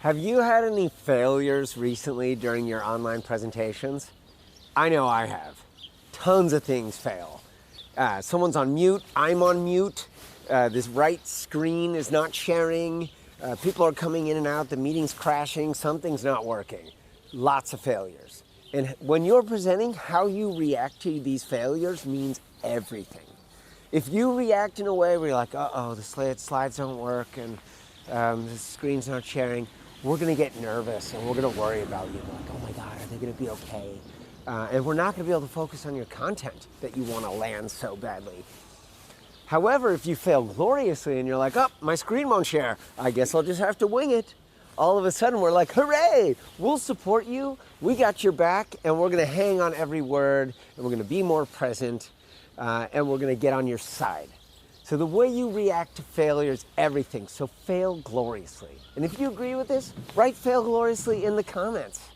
Have you had any failures recently during your online presentations? I know I have. Tons of things fail. Someone's on mute, I'm on mute, this right screen is not sharing, people are coming in and out, the meeting's crashing, something's not working. Lots of failures. And when you're presenting, how you react to these failures means everything. If you react in a way where you're like, uh-oh, the slides don't work and the screen's not sharing, we're gonna get nervous and we're gonna worry about you. Like, oh my God, are they gonna be okay? And we're not gonna be able to focus on your content that you wanna land so badly. However, if you fail gloriously and you're like, oh, my screen won't share, I guess I'll just have to wing it. All of a sudden we're like, hooray, we'll support you, we got your back, and we're gonna hang on every word, and we're gonna be more present, and we're gonna get on your side. So the way you react to failure is everything, so fail gloriously. And if you agree with this, write fail gloriously in the comments.